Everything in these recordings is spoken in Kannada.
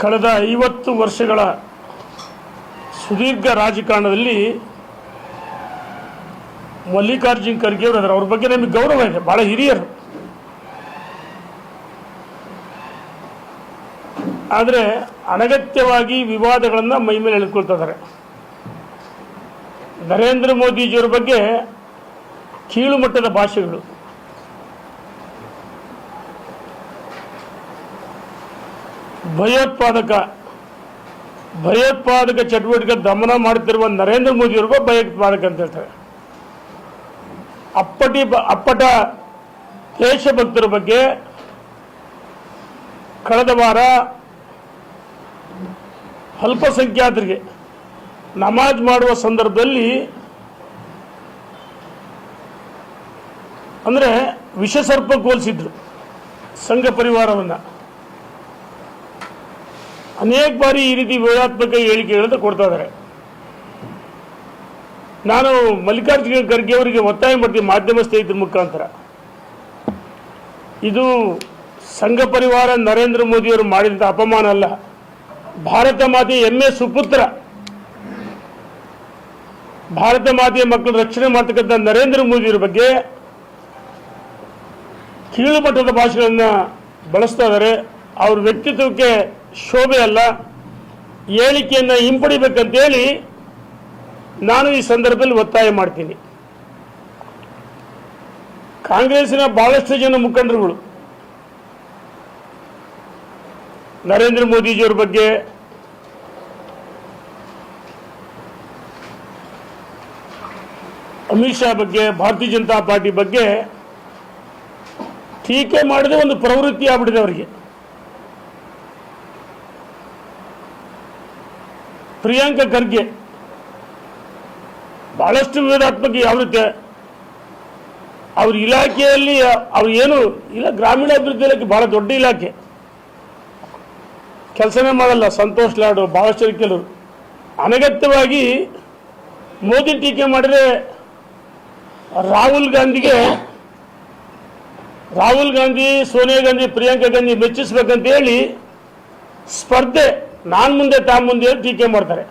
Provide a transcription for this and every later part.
ಕಳೆದ 50 ವರ್ಷಗಳ ಸುದೀರ್ಘ ರಾಜಕಾರಣದಲ್ಲಿ ಮಲ್ಲಿಕಾರ್ಜುನ್ ಖರ್ಗೆ ಅವರು ಅವರ ಬಗ್ಗೆ ನಮಗೆ ಗೌರವ ಇದೆ. ಬಹಳ ಹಿರಿಯರು. ಆದರೆ ಅನಗತ್ಯವಾಗಿ ವಿವಾದಗಳನ್ನು ಮೈ ಮೇಲೆ ಎಳೆದುಕೊಳ್ತಿದ್ದಾರೆ. ನರೇಂದ್ರ ಮೋದಿಜಿಯವರ ಬಗ್ಗೆ ಕೀಳು ಮಟ್ಟದ ಭಾಷೆಗಳು, ಭಯೋತ್ಪಾದಕ ಚಟುವಟಿಕೆ ದಮನ ಮಾಡುತ್ತಿರುವ ನರೇಂದ್ರ ಮೋದಿಯವರಿಗೂ ಭಯೋತ್ಪಾದಕ ಅಂತ ಹೇಳ್ತಾರೆ. ಅಪ್ಪಟ ದೇಶಭಕ್ತರ ಬಗ್ಗೆ ಕಳೆದ ವಾರ ಅಲ್ಪಸಂಖ್ಯಾತರಿಗೆ ನಮಾಜ್ ಮಾಡುವ ಸಂದರ್ಭದಲ್ಲಿ ಅಂದರೆ ವಿಷಸರ್ಪ ಹೋಲಿಸಿದ್ರು ಸಂಘ ಪರಿವಾರವನ್ನು. ಅನೇಕ ಬಾರಿ ಈ ರೀತಿ ವಿವಾದಾತ್ಮಕ ಹೇಳಿಕೆಗಳನ್ನು ಕೊಡ್ತಾ ಇದ್ದಾರೆ. ನಾನು ಮಲ್ಲಿಕಾರ್ಜುನ್ ಖರ್ಗೆ ಅವರಿಗೆ ಒತ್ತಾಯ ಮಾಡ್ತೀನಿ ಮಾಧ್ಯಮ ಸ್ನೇಹಿತರ ಮುಖಾಂತರ, ಇದು ಸಂಘ ಪರಿವಾರ ನರೇಂದ್ರ ಮೋದಿಯವರು ಮಾಡಿದಂಥ ಅಪಮಾನ ಅಲ್ಲ. ಭಾರತ ಮಾತೆಯ ಹೆಮ್ಮೆ ಸುಪುತ್ರ, ಭಾರತ ಮಾತೆಯ ಮಕ್ಕಳು ರಕ್ಷಣೆ ಮಾಡ್ತಕ್ಕಂಥ ನರೇಂದ್ರ ಮೋದಿಯವರ ಬಗ್ಗೆ ಕೀಳು ಮಟ್ಟದ ಭಾಷೆಗಳನ್ನು ಬಳಸ್ತಾ ಇದ್ದಾರೆ. ಅವ್ರ ವ್ಯಕ್ತಿತ್ವಕ್ಕೆ ಶೋಭೆ ಅಲ್ಲ. ಹೇಳಿಕೆಯನ್ನು ಹಿಂಪಡಿಬೇಕಂತೇಳಿ ನಾನು ಈ ಸಂದರ್ಭದಲ್ಲಿ ಒತ್ತಾಯ ಮಾಡ್ತೀನಿ. ಕಾಂಗ್ರೆಸ್ಸಿನ ಬಹಳಷ್ಟು ಜನ ಮುಖಂಡರುಗಳು ನರೇಂದ್ರ ಮೋದಿಜಿಯವರ ಬಗ್ಗೆ, ಅಮಿತ್ ಶಾ ಬಗ್ಗೆ, ಭಾರತೀಯ ಜನತಾ ಪಾರ್ಟಿ ಬಗ್ಗೆ ಟೀಕೆ ಮಾಡದೆ ಒಂದು ಪ್ರವೃತ್ತಿ ಆಗ್ಬಿಟ್ಟಿದೆ ಅವರಿಗೆ. ಪ್ರಿಯಾಂಕಾ ಖರ್ಗೆ ಬಹಳಷ್ಟು ವಿವಾದಾತ್ಮಕ. ಯಾವ ರೀತಿ ಅವ್ರ ಇಲಾಖೆಯಲ್ಲಿ ಅವ್ರು ಏನು ಇಲ್ಲ, ಗ್ರಾಮೀಣಾಭಿವೃದ್ಧಿ ಇಲಾಖೆ ಬಹಳ ದೊಡ್ಡ ಇಲಾಖೆ, ಕೆಲಸನೇ ಮಾಡಲ್ಲ. ಸಂತೋಷ್ ಲಾಡು ಬಹಳಷ್ಟು ಕೆಲವರು ಅನಗತ್ಯವಾಗಿ ಮೋದಿ ಟೀಕೆ ಮಾಡಿದ್ರೆ ರಾಹುಲ್ ಗಾಂಧಿ, ಸೋನಿಯಾ ಗಾಂಧಿ, ಪ್ರಿಯಾಂಕಾ ಗಾಂಧಿ ಮೆಚ್ಚಿಸ್ಬೇಕಂತ ಹೇಳಿ ಸ್ಪರ್ಧೆ, ನಾನು ಮುಂದೆ ತಾ ಮುಂದೆ ಹೇಳಿ ಟೀಕೆ ಮಾಡ್ತಾರೆ.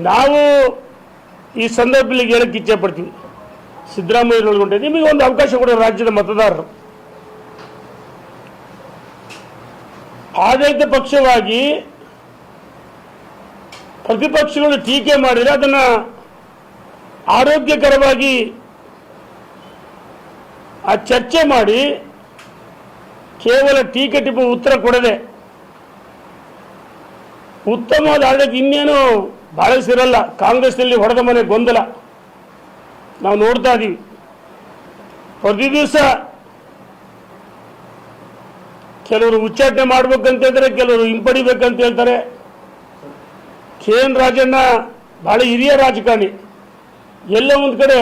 ನಾವು ಈ ಸಂದರ್ಭದಲ್ಲಿ ಹೇಳಕ್ಕೆ ಇಚ್ಛೆ ಪಡ್ತೀವಿ, ಸಿದ್ದರಾಮಯ್ಯ ಒಳಗೊಂಡೆ ನಿಮಗೆ ಒಂದು ಅವಕಾಶ ಕೊಡೋ ರಾಜ್ಯದ ಮತದಾರರು. ಆಡಳಿತ ಪಕ್ಷವಾಗಿ ಪ್ರತಿಪಕ್ಷಗಳು ಟೀಕೆ ಮಾಡಿದರೆ ಅದನ್ನು ಆರೋಗ್ಯಕರವಾಗಿ ಆ ಚರ್ಚೆ ಮಾಡಿ ಕೇವಲ ಟೀಕೆ ಟಿಪ್ಪು ಉತ್ತರ ಕೊಡದೆ ಉತ್ತಮವಾದ ಆಡಳಿತ ಇನ್ನೇನು ಬಾಳಿಸಿರಲ್ಲ. ಕಾಂಗ್ರೆಸ್ನಲ್ಲಿ ಹೊಡೆದ ಮನೆ ಗೊಂದಲ ನಾವು ನೋಡ್ತಾ ಇದ್ದೀವಿ. ಪ್ರತಿ ದಿವಸ ಕೆಲವರು ಉಚ್ಚಾಟನೆ ಮಾಡ್ಬೇಕಂತ ಹೇಳ್ತಾರೆ, ಕೆಲವರು ಹಿಂಪಡಿಬೇಕಂತ ಹೇಳ್ತಾರೆ. KN ರಾಜಣ್ಣ ಬಹಳ ಹಿರಿಯ ರಾಜಕಾರಣಿ. ಎಲ್ಲ ಒಂದು ಕಡೆ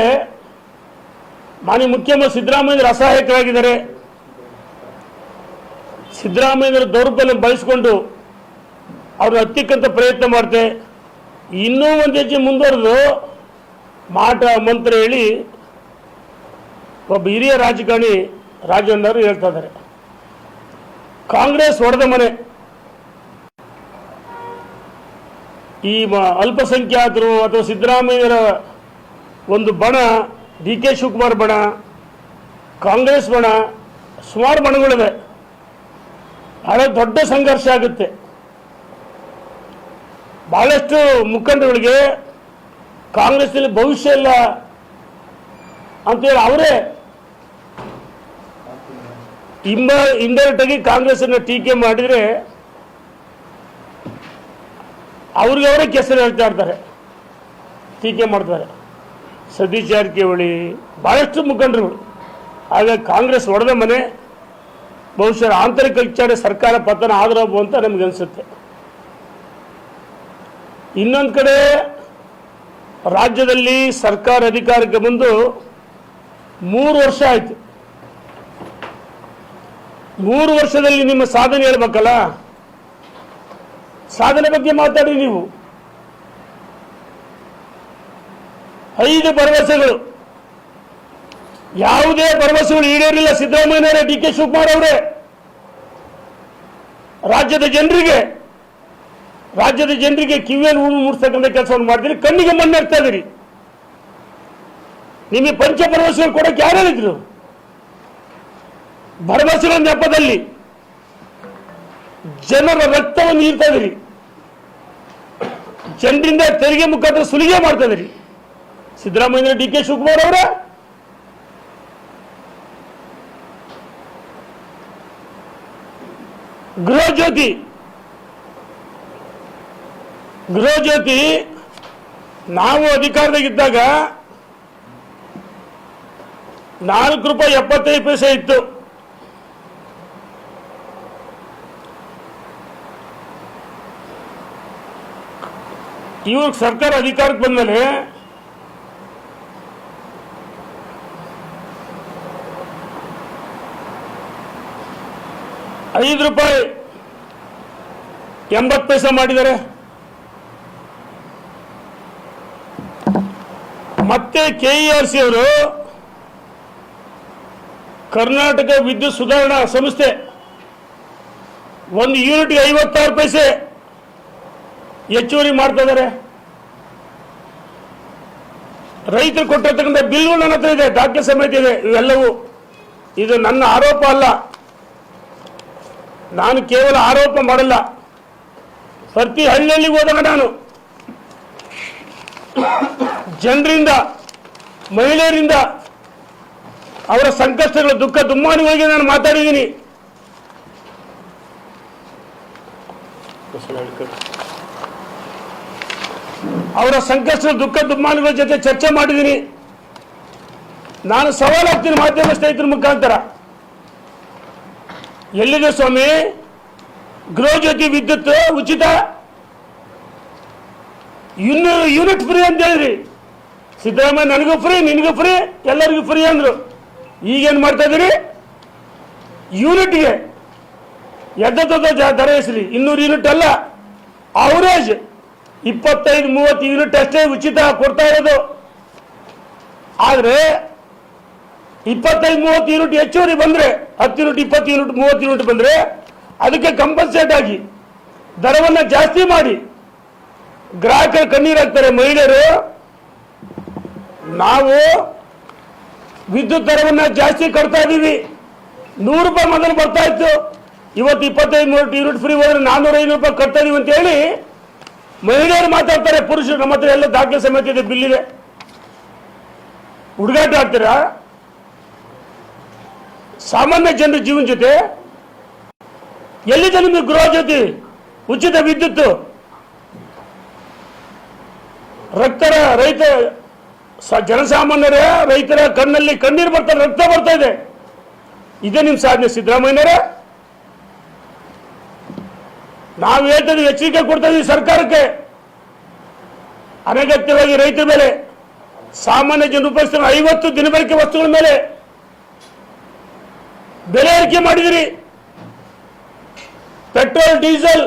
ಮಾನ್ಯ ಮುಖ್ಯಮಂತ್ರಿ ಸಿದ್ದರಾಮಯ್ಯರು ಅಸಹಾಯಕರಾಗಿದ್ದಾರೆ. ಸಿದ್ದರಾಮಯ್ಯರ ದೌರ್ಬಲ್ಯ ಬಳಸಿಕೊಂಡು ಅವ್ರನ್ನ ಹತ್ತಿಕ್ಕಂತ ಪ್ರಯತ್ನ ಮಾಡ್ತೆ. ಇನ್ನೂ ಒಂದು ಹೆಜ್ಜೆ ಮುಂದುವರೆದು ಮಾಟ ಮಂತ್ರ ಹೇಳಿ ಒಬ್ಬ ಹಿರಿಯ ರಾಜಕಾರಣಿ ರಾಜಣ್ಣವರು ಹೇಳ್ತಾ ಇದ್ದಾರೆ, ಕಾಂಗ್ರೆಸ್ ಹೊಡೆದ ಮನೆ. ಈ ಅಲ್ಪಸಂಖ್ಯಾತರು ಅಥವಾ ಸಿದ್ದರಾಮಯ್ಯರ ಒಂದು ಬಣ, DK ಶಿವಕುಮಾರ್ ಬಣ, ಕಾಂಗ್ರೆಸ್ ಬಣ, ಸುಮಾರು ಬಣಗಳಿವೆ. ಬಹಳ ದೊಡ್ಡ ಸಂಘರ್ಷ ಆಗುತ್ತೆ. ಬಹಳಷ್ಟು ಮುಖಂಡರುಗಳಿಗೆ ಕಾಂಗ್ರೆಸ್ನಲ್ಲಿ ಭವಿಷ್ಯ ಇಲ್ಲ ಅಂತೇಳಿ ಅವರೇ ಇಂಡೈರೆಕ್ಟ್ ಆಗಿ ಕಾಂಗ್ರೆಸ್ ಅನ್ನು ಟೀಕೆ ಮಾಡಿದರೆ ಅವ್ರಿಗೆ ಅವರೇ ಕೆಸರು ಹೇಳ್ತಾ ಇರ್ತಾರೆ, ಟೀಕೆ ಮಾಡ್ತಾರೆ. ಸತೀಶ್ ಜಾರಕಿಹೊಳಿ ಬಹಳಷ್ಟು ಮುಖಂಡರುಗಳು. ಹಾಗಾಗಿ ಕಾಂಗ್ರೆಸ್ ಹೊಡೆದ ಮನೆ. ಬಹುಶಃ ಆಂತರಿಕ ವಿಚಾರ ಸರ್ಕಾರ ಪತನ ಆದ್ರಬು ಅಂತ ನಮ್ಗೆ ಅನಿಸುತ್ತೆ. ಇನ್ನೊಂದು ಕಡೆ ರಾಜ್ಯದಲ್ಲಿ ಸರ್ಕಾರ ಅಧಿಕಾರಕ್ಕೆ ಬಂದು 3 ವರ್ಷ ಆಯಿತು. 3 ವರ್ಷದಲ್ಲಿ ನಿಮ್ಮ ಸಾಧನೆ ಹೇಳ್ಬೇಕಲ್ಲ, ಸಾಧನೆ ಬಗ್ಗೆ ಮಾತಾಡಿ. ನೀವು 5 ಭರವಸೆಗಳು, ಯಾವುದೇ ಭರವಸೆಗಳು ಈಡೇರಿಲ್ಲ. ಸಿದ್ದರಾಮಯ್ಯನವರೇ, DK ಶಿವಕುಮಾರ್ ಅವರೇ ರಾಜ್ಯದ ಜನರಿಗೆ ಕಿವಿಯನ್ನು ಮೂಡಿಸ್ತಕ್ಕಂಥ ಕೆಲಸವನ್ನು ಮಾಡ್ತೀರಿ, ಕಣ್ಣಿಗೆ ಮಣ್ಣು ಇರ್ತಾ ಇದೀರಿ. ನಿಮಗೆ ಪಂಚ ಭರವಸೆಗಳು ಕೊಡಕ್ಕೆ ಯಾರು ಹೇಳಿದ್ರು? ಭರವಸೆಗಳ ನೆಪದಲ್ಲಿ ಜನರ ರಕ್ತವನ್ನು ಹೀರ್ತಾ ಇದೀರಿ, ಜನರಿಂದ ತೆರಿಗೆ ಮುಖಾಂತರ ಸುಲಿಗೆ ಮಾಡ್ತಾ ಇದೀರಿ. ಸಿದ್ದರಾಮಯ್ಯ, ಡಿ ಕೆ ಶಿವಕುಮಾರ್ ಅವರ ಗೃಹ ಜ್ಯೋತಿ ನಾವು ಅಧಿಕಾರದಾಗಿದ್ದಾಗ ₹4.75 ಇತ್ತು. ಇವ್ರ ಸರ್ಕಾರ ಅಧಿಕಾರಕ್ಕೆ ಬಂದ್ಮೇಲೆ ₹5.80 ಮಾಡಿದ್ದಾರೆ. ಮತ್ತೆ ಕೆಇಆರ್ಸಿ ಅವರು ಕರ್ನಾಟಕ ವಿದ್ಯುತ್ ಸುಧಾರಣಾ ಸಂಸ್ಥೆ ಒಂದು ಯೂನಿಟ್ಗೆ 56 ಪೈಸೆ ಹೆಚ್ಚುವರಿ ಮಾಡ್ತಾ ಇದ್ದಾರೆ. ರೈತರು ಕೊಟ್ಟಿರ್ತಕ್ಕಂಥ ಬಿಲ್ಗಳು ನನ್ನ ಹತ್ರ ಇದೆ, ದಾಖಲೆ ಸಮೇತ ಇದೆ. ಇವೆಲ್ಲವೂ ಇದು ನನ್ನ ಆರೋಪ ಅಲ್ಲ, ನಾನು ಕೇವಲ ಆರೋಪ ಮಾಡಲ್ಲ. ಪ್ರತಿ ಹಳ್ಳಿಗೆ ಹೋದಾಗ ನಾನು ಜನರಿಂದ, ಮಹಿಳೆಯರಿಂದ ಅವರ ಸಂಕಷ್ಟಗಳು, ದುಃಖ ದುಮ್ಮಾನಗಳಿಗೆ ನಾನು ಮಾತಾಡಿದ್ದೀನಿ. ಅವರ ಸಂಕಷ್ಟ, ದುಃಖ ದುಮ್ಮಾನಗಳ ಜೊತೆ ಚರ್ಚೆ ಮಾಡಿದ್ದೀನಿ. ನಾನು ಸವಾಲಾಗ್ತೀನಿ ಮಾಧ್ಯಮ ಸ್ನೇಹಿತರ ಮುಖಾಂತರ. ಎಲ್ಲಿದೆ ಸ್ವಾಮಿ ಗೃಹ ಜ್ಯೋತಿ ವಿದ್ಯುತ್ ಉಚಿತ 200 ಯೂನಿಟ್ ಫ್ರೀ ಅಂತ ಹೇಳಿದ್ರಿ. ಸಿದ್ದರಾಮಯ್ಯ ನನಗೂ ಫ್ರೀ, ನಿನಗೂ ಫ್ರೀ, ಎಲ್ಲರಿಗೂ ಫ್ರೀ ಅಂದ್ರು. ಈಗೇನು ಮಾಡ್ತಾ ಇದ್ದೀರಿ? ಯೂನಿಟ್ಗೆ ದರ ಹೆಸರಿ 200 ಯೂನಿಟ್ ಅಲ್ಲ, ಅವರೇಜ್ 25-30 ಯೂನಿಟ್ ಅಷ್ಟೇ ಉಚಿತ ಕೊಡ್ತಾ ಇರೋದು. ಆದರೆ 25-30 ಯೂನಿಟ್ ಹೆಚ್ಚುವರಿ ಬಂದರೆ, 10 ಯೂನಿಟ್, 20 ಯೂನಿಟ್, 30 ಯೂನಿಟ್ ಬಂದರೆ ಅದಕ್ಕೆ ಕಂಪನ್ಸೇಟ್ ಆಗಿ ದರವನ್ನು ಜಾಸ್ತಿ ಮಾಡಿ ಗ್ರಾಹಕರು ಕಣ್ಣೀರಾಗ್ತಾರೆ. ಮಹಿಳೆಯರು, ನಾವು ವಿದ್ಯುತ್ ದರವನ್ನು ಜಾಸ್ತಿ ಕೊಡ್ತಾ ಇದ್ದೀವಿ. ₹100 ಮೊದಲು ಬರ್ತಾ ಇತ್ತು, ಇವತ್ತು 25-30 ಯೂನಿಟ್ ಫ್ರೀ ಹೋದ್ರೆ ₹400-500 ಕಟ್ತಾ ಇದೀವಿ ಅಂತ ಹೇಳಿ ಮಹಿಳೆಯರು ಮಾತಾಡ್ತಾರೆ. ಪುರುಷರು ನಮ್ಮ ಹತ್ರ ಎಲ್ಲ ದಾಖಲೆ ಸಮೇತ ಇದೆ, ಬಿಲ್ ಇದೆ. ಹುಡುಗಾಟ ಆಡ್ತೀರಾ? ಸಾಮಾನ್ಯ ಜನರ ಜೀವನ ಜೊತೆ ಎಲ್ಲಿದೆ ನಿಮಗೆ ಗೃಹ ಜ್ಯೋತಿ ಉಚಿತ ವಿದ್ಯುತ್? ರೈತ ಜನಸಾಮಾನ್ಯರ, ರೈತರ ಕಣ್ಣಲ್ಲಿ ಕಣ್ಣೀರು ಬರ್ತಾರೆ, ರಕ್ತ ಬರ್ತಾ ಇದೆ. ಇದೇ ನಿಮ್ಮ ಸಾಧನೆ ಸಿದ್ದರಾಮಯ್ಯನವರೇ? ನಾವು ಹೇಳ್ತೀವಿ, ಎಚ್ಚರಿಕೆ ಕೊಡ್ತಾ ಇದೀವಿ ಸರ್ಕಾರಕ್ಕೆ. ಅನಗತ್ಯವಾಗಿ ರೈತರ ಮೇಲೆ, ಸಾಮಾನ್ಯ ಜನರು ಉಪಯೋಗಿಸ್ತಾರೆ 50 ದಿನಬಳಕೆ ವಸ್ತುಗಳ ಮೇಲೆ ಬೆಲೆ ಏರಿಕೆ ಮಾಡಿದಿರಿ. ಪೆಟ್ರೋಲ್, ಡೀಸೆಲ್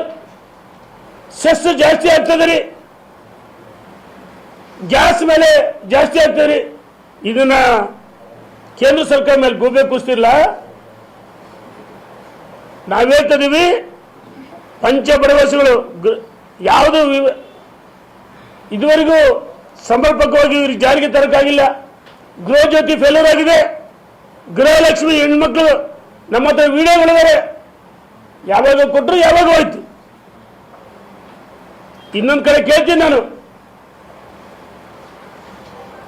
ಸೆಸ್ ಜಾಸ್ತಿ ಆಗ್ತದೆ, ಗ್ಯಾಸ್ ಮೇಲೆ ಜಾಸ್ತಿ ಆಗ್ತದೆ. ಇದನ್ನ ಕೇಂದ್ರ ಸರ್ಕಾರ ಮೇಲೆ ಗೂಬೆ ಕೂಸ್ತಿಲ್ಲ. ನಾವು ಹೇಳ್ತಿದ್ದೀವಿ, ಪಂಚ ಭರವಸೆಗಳು ಯಾವುದು ಇದುವರೆಗೂ ಸಮರ್ಪಕವಾಗಿ ಇವ್ರಿಗೆ ಜಾರಿಗೆ ತರಕ್ಕಾಗಿಲ್ಲ. ಗೃಹ ಜ್ಯೋತಿ ಫೇಲ್ಯೂರ್ ಆಗಿದೆ. ಗೃಹಲಕ್ಷ್ಮಿ ಹೆಣ್ಮಕ್ಳು ನಮ್ಮ ಹತ್ರ ವಿಡಿಯೋಗಳಿದ್ದಾರೆ, ಯಾವಾಗ ಕೊಟ್ಟರು ಯಾವಾಗ ಹೋಯ್ತು. ಇನ್ನೊಂದು ಕಡೆ ಕೇಳ್ತೀನಿ ನಾನು,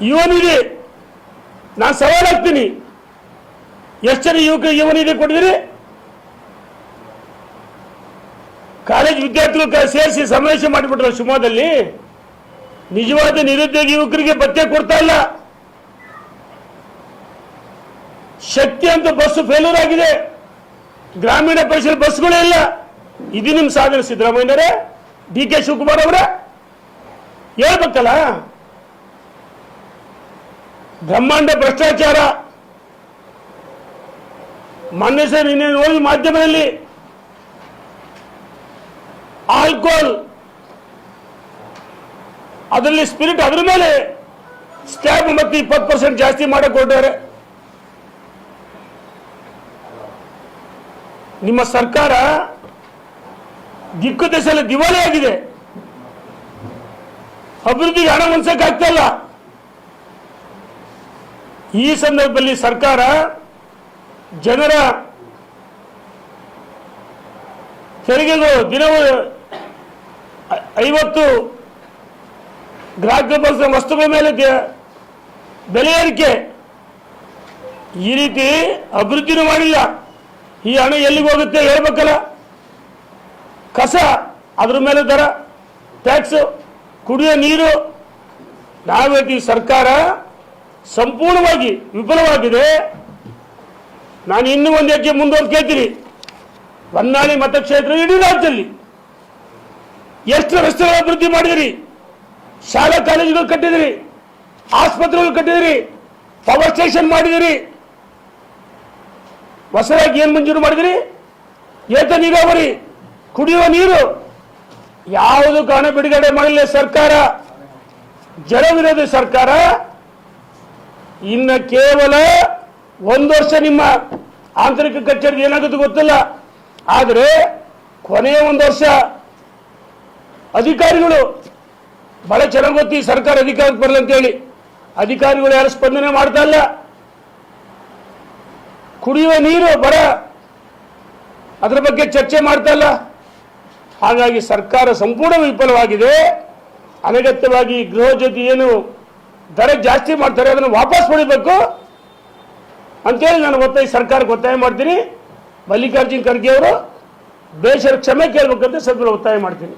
ಯುವನಿಧಿ ನಾನು ಸವಾಲಾಗ್ತೀನಿ, ಎಷ್ಟು ಜನ ಯುವನಿಧಿ ಕೊಟ್ಟಿದ್ದೀರಿ? ಕಾಲೇಜ್ ವಿದ್ಯಾರ್ಥಿಗಳು ಸೇರಿಸಿ ಸಮಾವೇಶ ಮಾಡಿಬಿಟ್ರು ಶಿವಮೊಗ್ಗದಲ್ಲಿ. ನಿಜವಾದ ನಿರುದ್ಯೋಗಿ ಯುವಕರಿಗೆ ಭತ್ಯೆ ಕೊಡ್ತಾ ಇಲ್ಲ. ಶಕ್ತಿ ಅಂತ ಬಸ್ ಫೇಲ್ಯೂರ್ ಆಗಿದೆ, ಗ್ರಾಮೀಣ ಪರಿಸರ ಬಸ್ಗಳೇ ಇಲ್ಲ. ಇದು ನಿಮ್ಮ ಸಾಧನೆ ಸಿದ್ದರಾಮಯ್ಯನವರೇ, ಡಿ ಕೆ ಶಿವಕುಮಾರ್ ಅವರ ಹೇಳ್ಬೇಕಲ್ಲ. ಬ್ರಹ್ಮಾಂಡ ಭ್ರಷ್ಟಾಚಾರ. ಮೊನ್ನೆ ಸರ್ ಇನ್ನೇನು ಹೋಗಿ ಮಾಧ್ಯಮದಲ್ಲಿ ಆಲ್ಕೋಹಾಲ್, ಅದರಲ್ಲಿ ಸ್ಪಿರಿಟ್, ಅದ್ರ ಮೇಲೆ ಸ್ಟ್ಯಾಬ್ ಮತ್ತೆ 20% ಜಾಸ್ತಿ ಮಾಡಕ್ ಹೊರಟಾರೆ. ನಿಮ್ಮ ಸರ್ಕಾರ ದಿಕ್ಕು ದೆಸೆಲ್ಲ ದಿವಾಳಿ ಆಗಿದೆ. ಅಭಿವೃದ್ಧಿಗೆ ಹಣ ಹೊಂದಕ್ಕಾಗ್ತಾ ಇಲ್ಲ. ಈ ಸಂದರ್ಭದಲ್ಲಿ ಸರ್ಕಾರ ಜನರ ತೆರಿಗೆಗಳು ದಿನವೂ 50 ಗ್ರಾಹಕ ಬಳಸಿದ ವಸ್ತುಗಳ ಮೇಲೆ ಬೆಲೆ ಏರಿಕೆ, ಈ ರೀತಿ ಅಭಿವೃದ್ಧಿನೂ ಮಾಡಿಲ್ಲ. ಈ ಹಣ ಎಲ್ಲಿಗೆ ಹೋಗುತ್ತೆ ಹೇಳ್ಬೇಕಲ್ಲ. ಕಸ ಅದ್ರ ಮೇಲೆ ದರ, ಟ್ಯಾಕ್ಸ್, ಕುಡಿಯೋ ನೀರು. ನಾವು ಹೇಳ್ತೀವಿ ಸರ್ಕಾರ ಸಂಪೂರ್ಣವಾಗಿ ವಿಫಲವಾಗಿದೆ. ನಾನು ಇನ್ನೂ ಒಂದು ಹೆಜ್ಜೆ ಮುಂದುವರೆದು ಕೇಳ್ತೀನಿ. ಹೊನ್ನಾಳಿ ಮತಕ್ಷೇತ್ರ ಇಡೀ ರಾಜ್ಯದಲ್ಲಿ ಎಷ್ಟು ರಸ್ತೆಗಳ ಅಭಿವೃದ್ಧಿ ಮಾಡಿದಿರಿ, ಶಾಲಾ ಕಾಲೇಜುಗಳು ಕಟ್ಟಿದಿರಿ, ಆಸ್ಪತ್ರೆಗಳು ಕಟ್ಟಿದಿರಿ, ಪವರ್ ಸ್ಟೇಷನ್ ಮಾಡಿದಿರಿ, ಹೊಸದಾಗಿ ಏನು ಮಂಜೂರು ಮಾಡಿದಿರಿ, ಏತ ನೀರಾವರಿ, ಕುಡಿಯುವ ನೀರು, ಯಾವುದು ಹಣ ಬಿಡುಗಡೆ ಮಾಡಲಿಲ್ಲ ಸರ್ಕಾರ. ಜನವಿರೋಧಿ ಸರ್ಕಾರ. ಇನ್ನು ಕೇವಲ 1 ವರ್ಷ ನಿಮ್ಮ ಆಂತರಿಕ ಕಚೇರಿ ಏನಾಗುತ್ತೆ ಗೊತ್ತಿಲ್ಲ. ಆದರೆ ಕೊನೆಯ 1 ವರ್ಷ ಅಧಿಕಾರಿಗಳು ಬಹಳ ಚೆನ್ನಾಗಿ ಗೊತ್ತಿ ಸರ್ಕಾರ ಅಧಿಕಾರಕ್ಕೆ ಬರಲ್ಲ ಅಂತೇಳಿ. ಅಧಿಕಾರಿಗಳು ಯಾರು ಸ್ಪಂದನೆ ಮಾಡ್ತಾ ಇಲ್ಲ. ಕುಡಿಯುವ ನೀರು ಬರ, ಅದರ ಬಗ್ಗೆ ಚರ್ಚೆ ಮಾಡ್ತಾ ಇಲ್ಲ. ಹಾಗಾಗಿ ಸರ್ಕಾರ ಸಂಪೂರ್ಣ ವಿಫಲವಾಗಿದೆ. ಅನಗತ್ಯವಾಗಿ ಗೃಹ ಜ್ಯೋತಿ ಏನು ದರ ಜಾಸ್ತಿ ಮಾಡ್ತಾರೆ ಅದನ್ನು ವಾಪಸ್ ಪಡಿಬೇಕು ಅಂತೇಳಿ ನಾನು ಸರ್ಕಾರಕ್ಕೆ ಒತ್ತಾಯ ಮಾಡ್ತೀನಿ. ಮಲ್ಲಿಕಾರ್ಜುನ್ ಖರ್ಗೆ ಅವರು ಬೇಷರ ಕ್ಷಮೆ ಕೇಳಬೇಕಂತ ಸದ್ಯ ಒತ್ತಾಯ ಮಾಡ್ತೀನಿ.